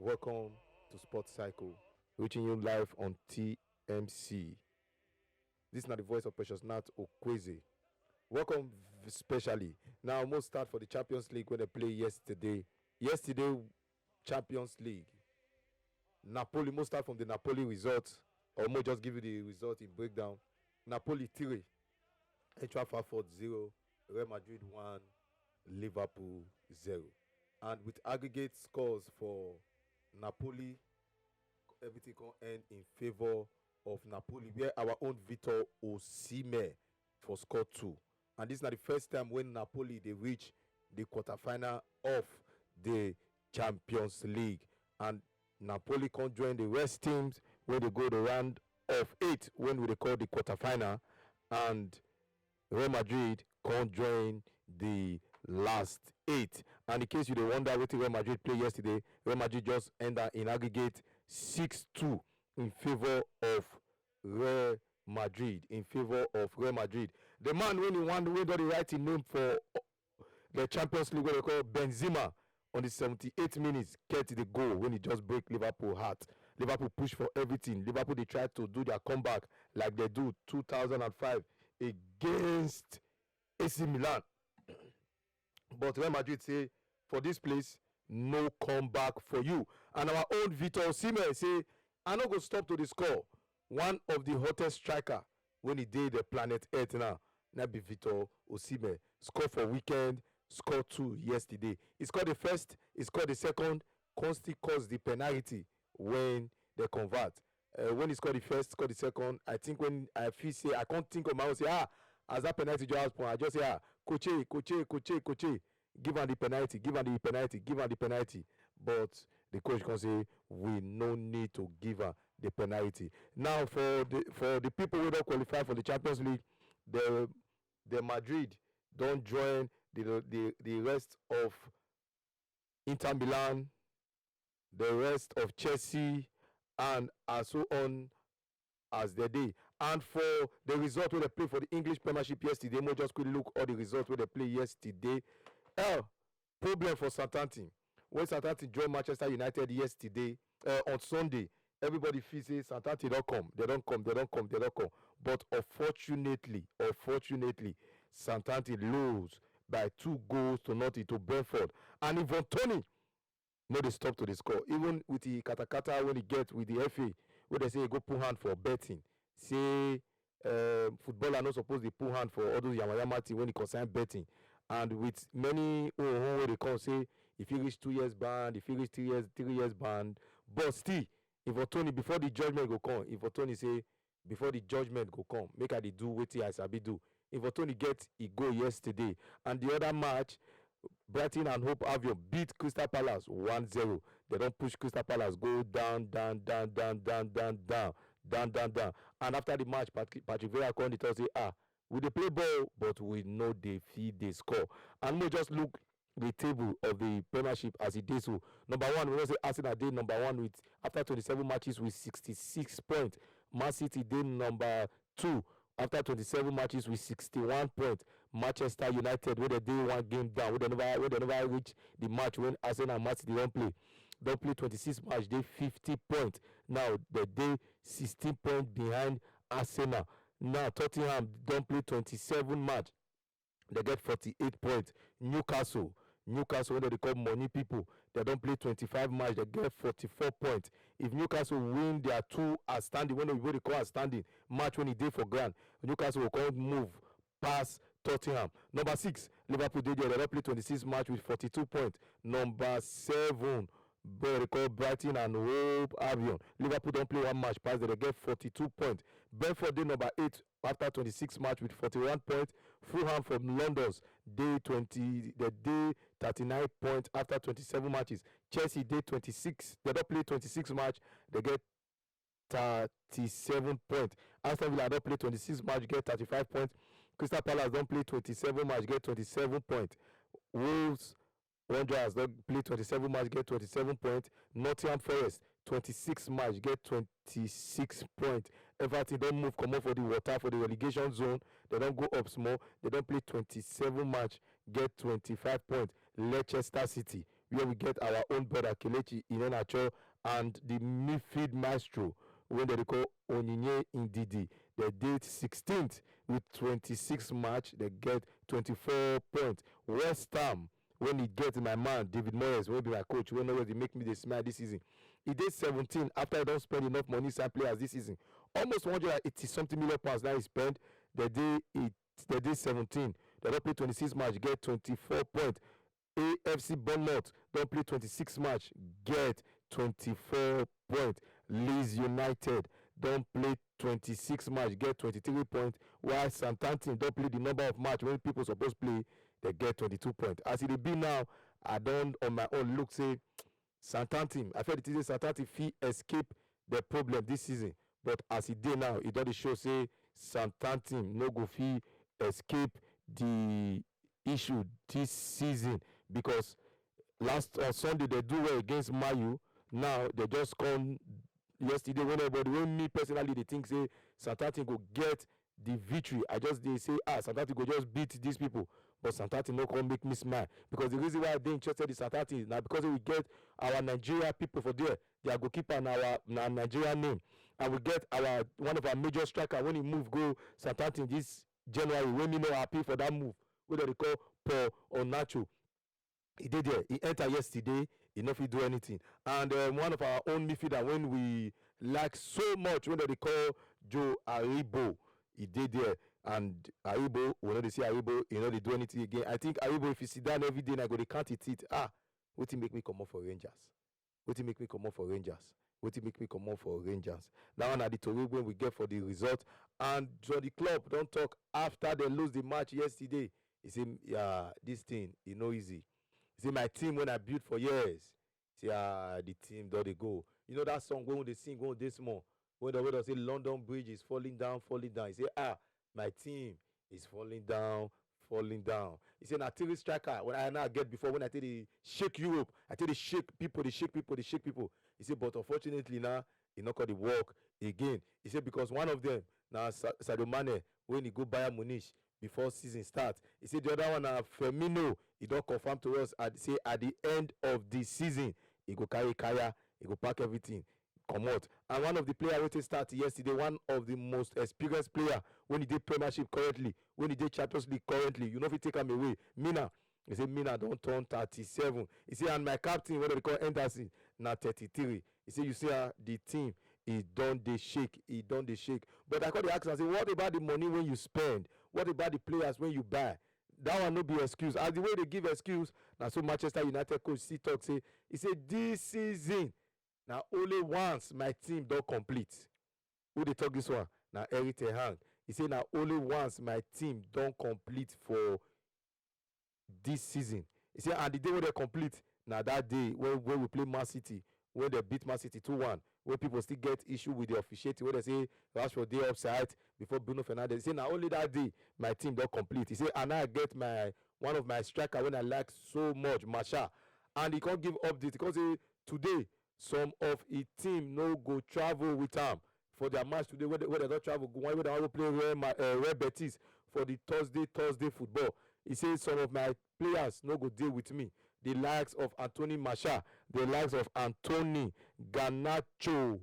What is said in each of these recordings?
Welcome to Sports Cycle, reaching you live on TMC. This is not the voice of Precious Nat Okwueze. Welcome specially. Now, most start for the Champions League when they play yesterday. Yesterday, Champions League. Napoli, most start from the Napoli result. Or more just give you the result in breakdown. Napoli 3, Eintracht Frankfurt 0, Real Madrid 1, Liverpool 0. And with aggregate scores for Napoli, everything can end in favor of Napoli, where our own Victor Osimhen for score 2. And this is not the first time when Napoli they reach the quarterfinal of the Champions League. And Napoli can join the rest teams when they go the round of 8 when we call the quarterfinal, and Real Madrid can join the last 8. And in case you wonder what Real Madrid play yesterday, Real Madrid just ended in aggregate 6-2 in favor of Real Madrid. The man when he won, we got the right name for the Champions League, what they call Benzema, on the 78th minutes get the goal when he just break Liverpool heart. Liverpool push for everything. Liverpool they try to do their comeback like they do 2005 against AC Milan. But Real Madrid say, for this place, no comeback for you. And our own Victor Osimhen say, I no go stop to the score. One of the hottest striker when he did the planet Earth now. Now be Victor Osimhen. Score for weekend, score 2 yesterday. He scored the first, he scored the second, constantly caused the penalty when they convert. When he scored the first, scored the second, I think when I feel say, I can't think of my own, say, as that penalty just point, I just say, coach, give him the penalty. But the coach can say, we no need to give her the penalty. Now, for the people who don't qualify for the Champions League, the Madrid don't join the rest of Inter Milan, the rest of Chelsea, and so on as the day. And for the result where they play for the English Premiership yesterday, we just quickly look at the results where they play yesterday. Problem for Southampton. When Southampton joined Manchester United yesterday, on Sunday, everybody feels say Southampton they don't come. But unfortunately, Southampton lose by 2-0 to Brentford. And Ivan Toney no dey stop to the score. Even with the katakata when he get with the FA, where they say he go put hand for betting. Say footballer not supposed to put hand for all those yamayama thing when he concern betting. And with many where they come say if he reach 2 years ban, if he reach 3 years ban. But still, Ivan Toney before the judgment go come, Ivan Toney say before the judgment go come, make I dey do wetin I sabi do. Ivan Toney get a goal yesterday. And the other match, Brighton and Hope Albion beat Crystal Palace 1-0. They don't push Crystal Palace, go down. And after the match, Patrick Vieira called it and say, we dey play ball, but we know they feed the score. And we just look the table of the Premiership as it is. So number 1, we know say Arsenal did number 1 with after 27 matches with 66 points. Man City did number 2 after 27 matches with 61 points. Manchester United, where they did 1 game down, where they never reach the match when Arsenal and Man City don't play 26 match, they 50 points. Now they did 16 points behind Arsenal. Now Tottenham don't play 27 match, they get 48 points. Newcastle when they call money people, they don't play 25 match, they get 44 points. If Newcastle win their 2 outstanding, when they call outstanding match when he did for grand, Newcastle will come move past Tottenham. Number 6, Liverpool did there, they don't play 26 match with 42 points. Number 7, they call Brighton and Hope Albion. Liverpool don't play 1 match past, they get 42 points. Brentford did number 8 after 26 match with 41 points. Fulham from London's day 39 points after 27 matches. Chelsea day 26, they don't play 26 match, they get 37 points. Aston Villa don't play 26 match, get 35 points. Crystal Palace don't play 27 match, get 27 points. Wolves Wanderers don't play 27 match, get 27 points. Nottingham Forest 26 match, get 26 points. Everton don't move, come up for the water for the relegation zone. They don't go up small. They don't play 27 match, get 25 points. Leicester City where we get our own brother Kelechi Iheanacho and the midfield maestro wey dem dey call Onyinye Ndidi. They did 16th with 26 match. They get 24 points. West Ham, when he get my man David Moyes, wey be my coach, wey always dey make me dey smile this season. He did 17 after I don't spend enough money inside players this season. Almost 180 something million pounds now he spent. They did 17. They don't play 26 match, get 24 points. AFC Bournemouth don't play 26 match, get 24 points. Leeds United don't play 26 match, get 23 points. While Southampton don't play the number of match when people supposed play, they get 22 points. As it be now, I don't on my own look say Southampton. I feel it is Southampton fit escape the problem this season, but as it did now, it doesn't show say Southampton no go fit escape the issue this season because last Sunday they do well against Mayu. Now they just come yesterday when everybody, when me personally they think say Southampton go get the victory. I just they say Southampton go just beat these people, but Southampton no come make me smile because the reason why I dey interested in Southampton is now because we get our Nigeria people for there, their goalkeeper and our Nigerian name, and we get our one of our major striker when he move go Southampton this January. When me no happy for that move, wey dem dey call Paul Onacho. He did there. He entered yesterday. He no fit do anything. And one of our own midfielder when we like so much when they call Joe Aribo, he did there. And Aribo, when they say Aribo, he no dey do anything again. I think Aribo, if you sit down every day and I go dey count it, wetin make me come up for Rangers? Wetin make me come up for Rangers? Wetin make me come up for Rangers? That one na the tori when we get for the result. And so the club don't talk after they lose the match yesterday. He say, this thing, e no easy. He say, my team when I built for years. Say, the team don't they go. You know that song when they sing when they small. When they say London Bridge is falling down, falling down. He say, my team is falling down, falling down. He said, na three striker. When I now get before, when I tell they shake Europe, I tell they shake people, they shake people, they shake people. He said, but unfortunately now, he not got the work again. He said, because one of them, now Sadio Mane, when he go Bayern Munich before season start, he said the other one, Firmino, he don't confirm to us, at the end of the season, he go carry Kaya, he go pack everything, come out. And one of the players who start yesterday, one of the most experienced player when he did Premiership currently, when he did Champions League currently, you know if he take him away, Mina. He said, Mina don't turn 37. He said, and my captain, what they call Anderson, now 33. He said, you see the team, he done the shake, he done the shake. But I call the ask and say, what about the money when you spend? What about the players when you buy? That one no be excuse. As the way they give excuse, now so Manchester United coach see talk say, he said, this season, now only once my team don't complete. Who they talk this one? Now Eric Ten Hag. He said, now only once my team don't complete for this season. He said, and the day when they complete, now that day when we play Man City, when they beat Man City 2-1, when people still get issue with the officiating, when they say Rashford day offside before Bruno Fernandes. He say now only that day my team don't complete. He say and I get my one of my striker when I like so much, Masha, and he can't give update because today some of his team no go travel with him for their match today. Where they don't travel, where they want to play Real Betis for the Thursday football. He says some of my players no go deal with me. The likes of Anthony Masha, the likes of Anthony Garnacho,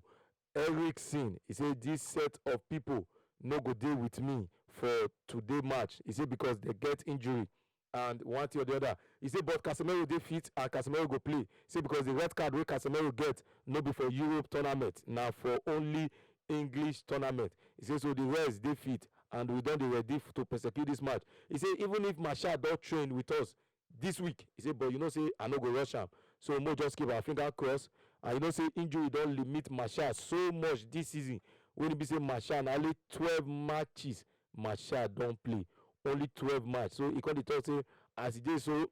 Ericsson. He said this set of people no go deal with me for today match. He said because they get injury and one thing or the other. He said but Casemiro dey fit and Casemiro go play. He said because the red card wey Casemiro get no be for Europe tournament, now for only English tournament. He said so the rest dey fit and we don dey ready to prosecute this match. He said even if Masha don train with us this week, he said but you know say I no go rush am, so mo just keep our finger crossed. And you know say injury don limit Masha so much this season. When e be say Masha na only 12 matches Masha don play, only 12 matches. So he come dey talk say as e dey so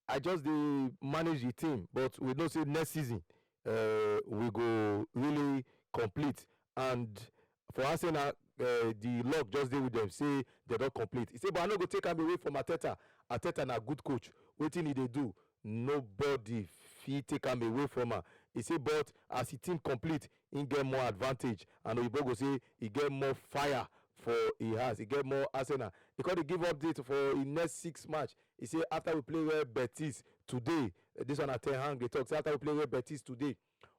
I just dey manage the team, but we know say next season we go really complete. And for Arsenal, the luck just dey with them, say they don complete. He say but I no go take am away from Arteta. Arteta na good coach. Wetin he dey do, nobody fit take am away from am. He say but as the team complete, he get more advantage, and oyibo go say he get more fire for he has. He get more Arsenal. He got to give update for the next 6 match. He say after we play Real Betis today, this one at 10 hang they talk. Say after we play Real Betis today,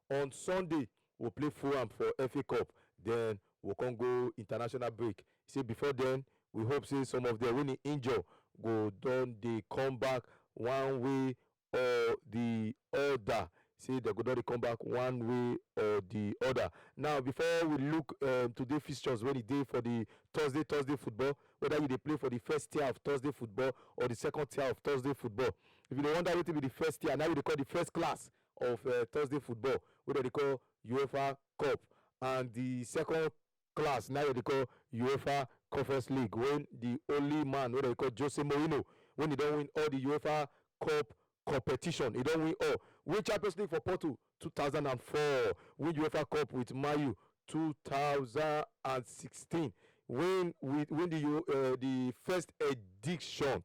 on Sunday we'll play Fulham for FA Cup. Then we can go international break. He say before then we hope say some of them when he injure go down they come back one way or the other. Say they go down come back one way or the other. Now before we look today fixtures when he did for the Thursday football, whether you dey play for the first tier of Thursday football or the second tier of Thursday football. If you dey wonder wetin be the first tier, now we dey call the first class of Thursday football, wey they call UEFA Cup, and the second class now they call UEFA Conference League, when the only man wey they call Jose Mourinho, when he don't win all the UEFA Cup competition, he don't win all. Win Champions League for Porto 2004, win UEFA Cup with Mayu 2016, win the first edition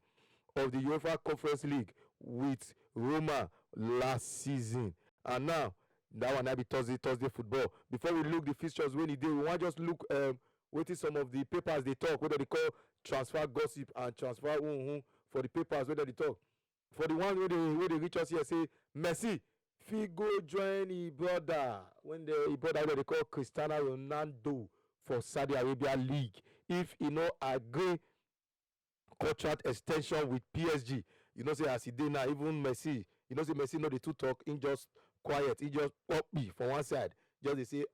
of the UEFA Conference League with Roma last season. And now that one be Thursday football. Before we look the fixtures when he did, we want just look wetin some of the papers they talk, whether they call transfer gossip and transfer for the papers, whether they talk. For the one where they reach us here, say Messi fit go join his brother when his brother wey they call Cristiano Ronaldo for Saudi Arabia League if he no agree contract extension with PSG. You know say as he dey now, even Messi, you know say Messi no dey too talk, he just quiet, he just pop me for one side, just dey say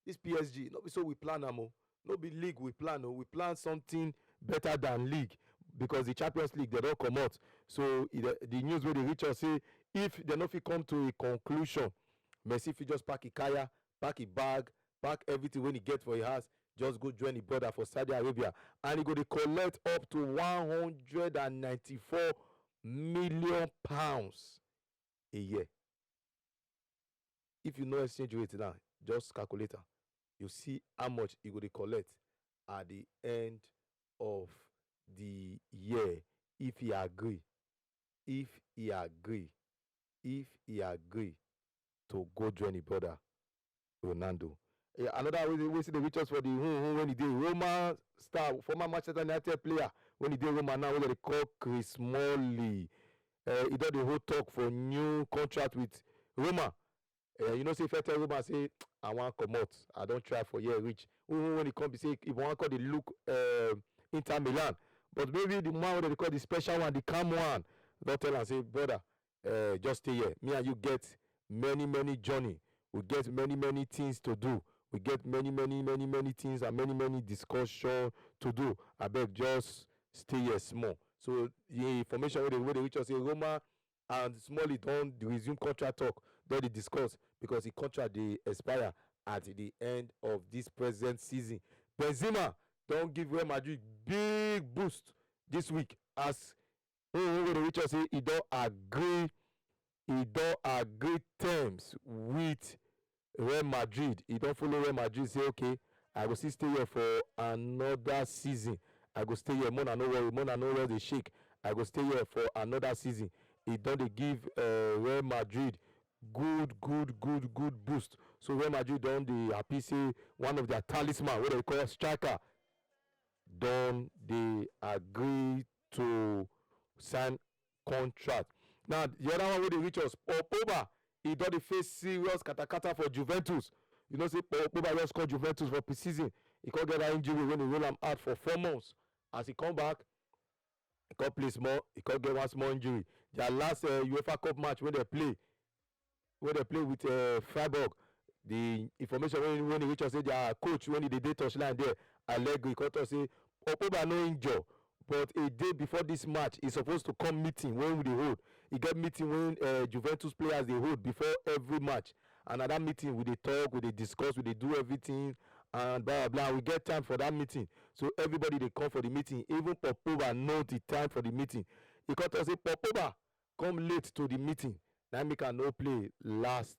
this PSG no be so we plan am o, no be league we plan o, we plan something better than league, because the Champions League they don comot. So the news wey dey reach us say if they no fit come to a conclusion, Messi fit just pack his kaya, pack his bag, pack everything when he get for his house, just go join his brother for Saudi Arabia, and he go dey collect up to 194 million pounds a year. If you know exchange rate now, just calculate am, you see how much he go dey collect at the end of the year if he agree to go join his brother Ronaldo. Another way see the reach for the when he did Roma star, former Manchester United player, when he did Roma now, what they call Chris Smalling. He done the whole talk for new contract with Roma. You know, say if I tell Roma, say I want come out, I don't try for year reach. When he come, he say if one call the look Inter Milan, but maybe the man what they call the special one, the calm one, don't tell and say brother, just stay here. Me and you get many journey. We get many things to do. We get many things and many discussion to do. I beg, just stay here small. So the information where they reach us say Roma and Smalley don't resume contract talk, don't they discuss, because the contract they expire at the end of this present season. Benzema don't give Real Madrid big boost this week as when they reach us say he don't agree terms with Real Madrid. He don't follow Real Madrid, say okay, I go still stay here for another season. I go stay here, Mona no worry they shake. I go stay here for another season. He don't they give Real Madrid good boost. So Real Madrid don't they happy say one of their talisman, what they call striker, don't they agree to sign contract. Now the other one where they reach us, Pogba, he don't they face serious katakata for Juventus. You know say Pogba just called Juventus for pre-season. He can't get that injury when he roll him out for 4 months. As he come back, he can't play small, he can't get one small injury. Their last UEFA Cup match when they play with Freiburg, the information when they reach us say their coach when he did touchline there, Allegri, he say Pogba no injure, but a day before this match he's supposed to come meeting when they hold. He get meeting when Juventus players they hold before every match, and at that meeting we dey talk, we dey discuss, we dey do everything and blah blah. We get time for that meeting, so everybody they come for the meeting. Even Pogba know the time for the meeting. He come to say Pogba come late to the meeting. Now make am no play last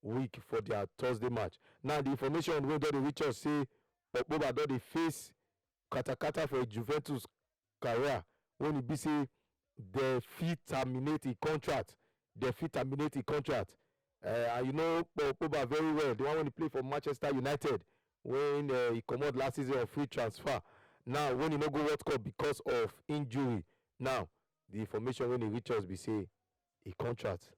week for their Thursday match. Now the information wey don dey reach us say Pogba don dey face katakata for Juventus career when e be say dem fit terminate a contract. And you know Pogba very well, the one when he play for Manchester United. when he comot last season on free transfer. Now when he no go World Cup because of injury, now the information when he reach us be say he contract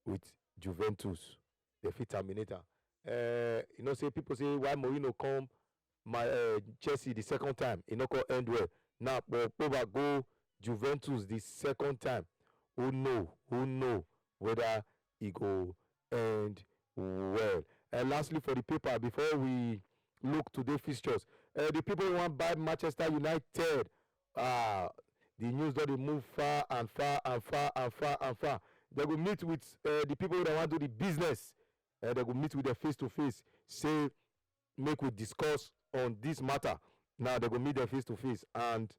with Juventus, the fit terminator. You know, say people say why Mourinho come my Chelsea the second time, he no come end well. Now Pogba go Juventus the second time. Who know whether he go end well. And lastly, for the paper, before we look today fixtures, the people who want buy Manchester United, the news that they move far and far and far and far and far. They will meet with the people that want to do the business. They will meet with them face to face. Say, make we discuss on this matter. Now they will meet them face to face, and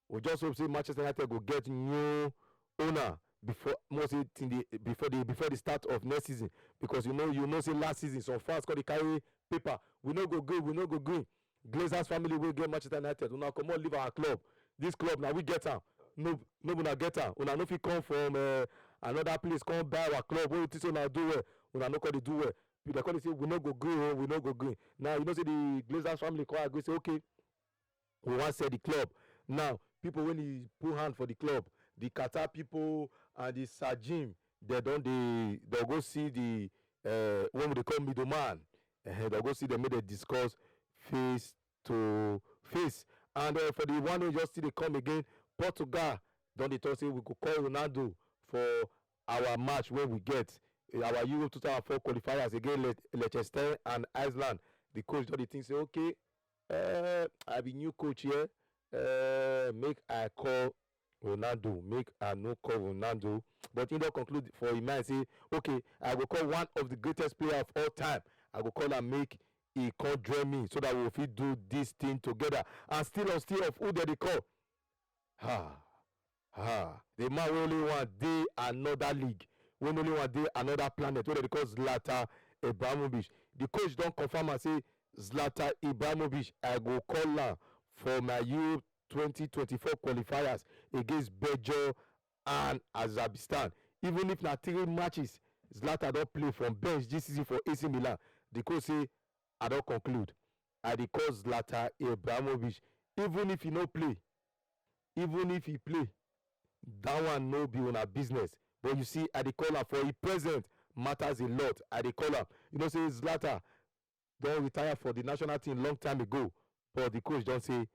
we just hope say Manchester United will get new owner before before the start of next season, because you know say last season some fans come dey carry paper, we no go green. Glazers family will get Manchester United, una comot leave our club, this club na we get am, no una get am, una no fit come from another place come buy our club wey you think say una do well, una no come dey do well, they come dey say we no go green, we no go green. Now you know say the Glazers family come agree say okay, we wan sell the club. Now people when he put hand for the club, the Qatar people and the Sajim, they they'll go see the when they call middleman, they'll go see them, make they discuss face to face. And for the one who just see they come again, Portugal don't they talk say we could call Ronaldo for our match when we get our Euro 2004 qualifiers against Leicester and Iceland. The coach don't they think say okay, I be new coach here, make I call Ronaldo, make I no call Ronaldo, but he don't conclude for him and say okay, I will call one of the greatest players of all time, I will call and make he come join me so that we fit do this thing together. And still of who they call, the man wey only one dey another league, wey only one dey another planet, wey they call Zlatan Ibrahimovic. The coach don confirm and say Zlatan Ibrahimovic, I go call am for my Euro 2024 qualifiers against Belgium and Azerbaijan. Even if na 3 matches Zlatan don play from bench this season for AC Milan, the coach say I don conclude, I dey call Zlatan Ibrahimovic, even if he no play, even if he play, that one no be una business. But you see, I dey call am for him present matters a lot. I dey call am, you know say Zlatan don retire for the national team long time ago, but the coach don say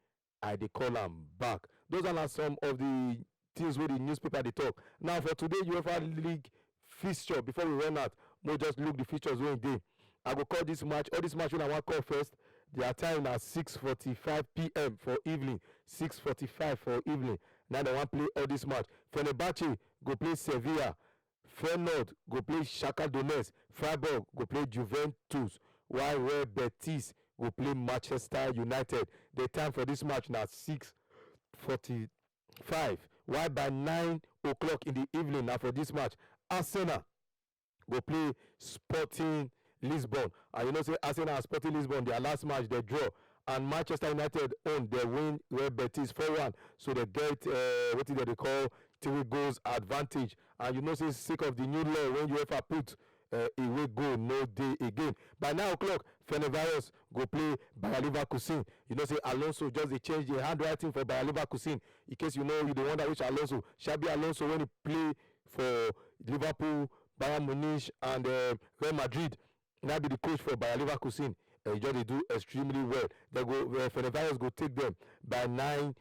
I dey call am back. Those are some of the things wey the newspaper dey talk. Now for today UEFA League fixture, before we run out, we'll just look the features wey dey. I go call this match, all this match wey I wan call first, their time na 6:45 p.m. for evening, 6:45 for evening. Now they wan play all this match. Fenerbahce go play Sevilla, Feyenoord go play Shakhtar Donetsk, Freiburg go play Juventus, while Real Betis go play Manchester United. The time for this match na 6:45. While by 9 o'clock in the evening, now for this match, Arsenal go play Sporting Lisbon. And you know say Arsenal and Sporting Lisbon, their last match they draw, and Manchester United own they win Real Betis 4-1, so they get what is they call 3 goals advantage. And you know say sake of the new law when UEFA put away goal no day again. By 9 o'clock, Fenerbahce go play Bayer Leverkusen. You know say Alonso just they change the handwriting for Bayer Leverkusen. In case you know, you don't wonder which Alonso. Xabi Alonso when he play for Liverpool, Bayern Munich and Real Madrid, now be the coach for Bayer Leverkusen. Just they do extremely well. They go Fenerbahce go take them by 9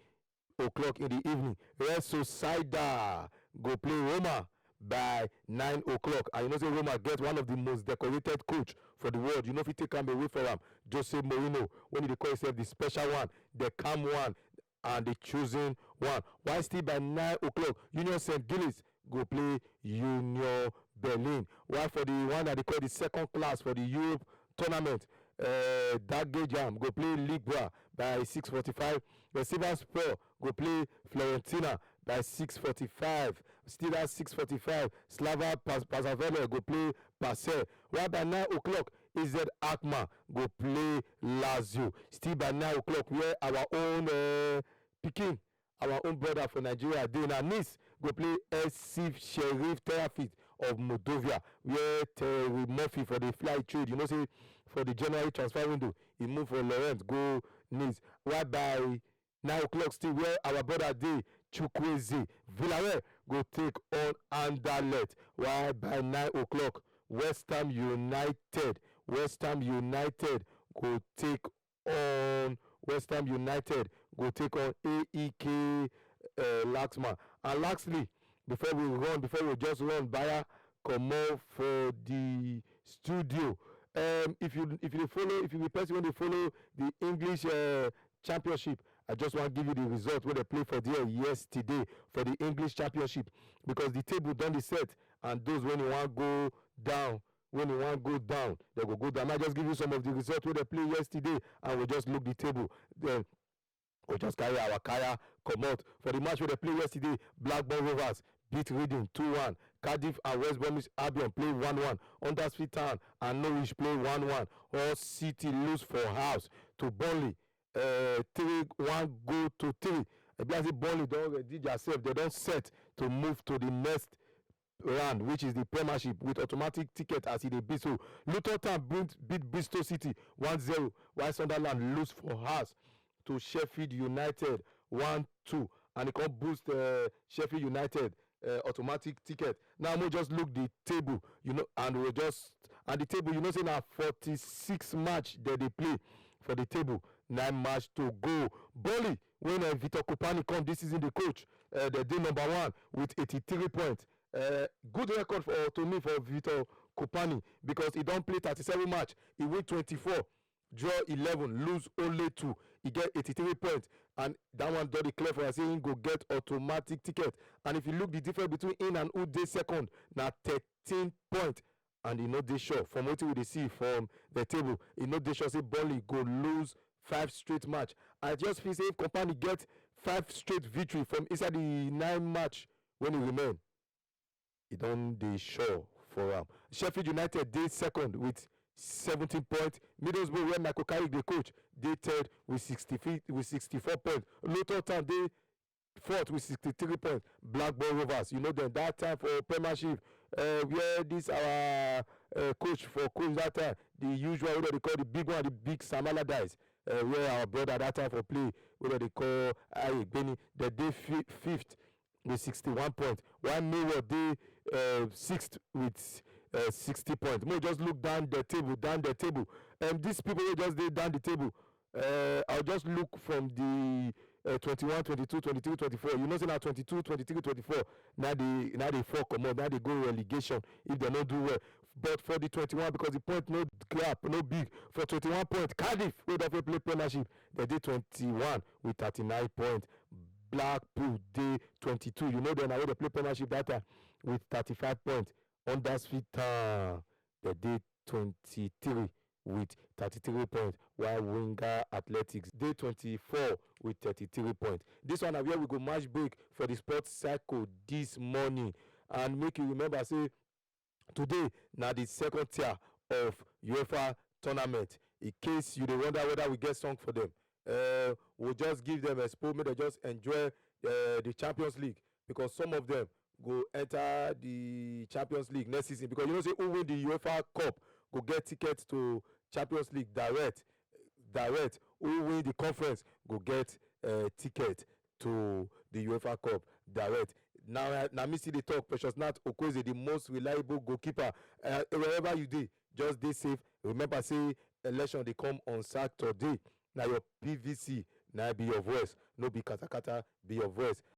o'clock in the evening. Real Sociedad go play Roma by 9 o'clock. And you know say Roma get one of the most decorated coach for the world. You know if you take him away from him, Jose Mourinho, when he call himself the special one, the calm one, and the chosen one. While still by 9 o'clock, Union St. Gilles go play Union Berlin. While for the one that they call the second class for the Europe tournament, Dage Jam go play Ligue Bra by 6:45. The Sivasspor go play Fiorentina by 6:45. Still at 6:45, Slava Pasavele go play Passer. While by 9 o'clock, AZ Alkmaar go play Lazio. Still by 9 o'clock, where our own Peking, our own brother for Nigeria, Dana Nice go play SC Sheriff Terrafit of Moldova, where Terry Murphy for the fly trade, you know, say for the January transfer window, he moved for Laurent go Nice. Why by 9 o'clock still where our brother dey Chukwueze Villarreal go take on Anderlecht. Why by 9 o'clock West Ham United go take on AEK Laxman. And lastly, before we just run Bayer comot for the studio. If you be person wey dey follow the English championship, I just want to give you the result wey dey play for there yesterday for the English championship, because the table don dey set and those wey wan go down they go go down. I just give you some of the results wey dey play yesterday and we just look the table. Then we just carry our kaya comot for the match wey dey play yesterday. Blackburn Rovers beat Reading 2-1. Cardiff and West Bromwich Albion play 1-1. Huddersfield Town and Norwich play 1-1. Hull City lose for house to Burnley 3-1 goal to 3. Eblazi Burnley don already themselves, they don set to move to the next round, which is the Premiership, with automatic ticket as e dey be. So Luton Town beat Bristol City 1-0, while Sunderland lose for house to Sheffield United 1-2, and e come boost Sheffield United automatic ticket. Now we just look the table, you know, and the table, you know, say na 46 match that they play for the table, 9 match to go. Burnley, when Vitor Kopani come this season, the coach, they dey number 1 with 83 points. Good record to me for Vitor Kopani, because he don't play 37 match, he win 24, draw 11, lose only 2. He get 83 points, and that one don declare for us say he go get automatic ticket. And if you look the difference between him and who dey second, na 13 points, and he no dey sure from wetin we dey see from the table. He no dey sure say Burnley go lose 5 straight match. I just feel say if Kompany get 5 straight victory from inside the 9 match when he remain, he don dey sure for am. Sheffield United dey second with 17 points. Middlesbrough, where Michael Carrick the coach, dey third with 64 points. Luton Town dey fourth with 63 points. Blackburn Rovers, you know them that time for Premiership, where this our coach that time, the usual wey they call the big one, the big Sam Allardyce, where our brother that time for play, where they call Ayegbeni, they dey fifth with 61 points, while Millwall dey sixth with 60 points. Mo just look down the table. These people wey just dey down the table, I'll just look from the 21, 22, 23, 24. You know, say now 22, 23, 24. Now they fall comot. Now they go relegation if they don't do well. But for the 21, because the point no gap, no big. For 21 points, Cardiff, wey don play Premiership, they did 21 with 39 points. Blackpool dey 22. You know, then I they play Premiership that time with 35 points. Huddersfield Town, they did 23 with 33 points, while Winger Athletics dey 24 with 33 points. This one na where we go match break for the sports cycle this morning. And make you remember, say today na the second tier of UEFA tournament. In case you dey wonder whether we get song for them, we'll just give them a expo, make they just enjoy the Champions League, because some of them go enter the Champions League next season. Because you know, say who win the UEFA Cup go get tickets to Champions League direct. Who win the conference go get ticket to the UEFA Cup direct. Now me see the talk. Precious Naths Okwueze, the most reliable goalkeeper. Wherever you dey, just dey safe. Remember, say election dey come on Saturday. Now your PVC now be your voice, no be katakata, be your voice.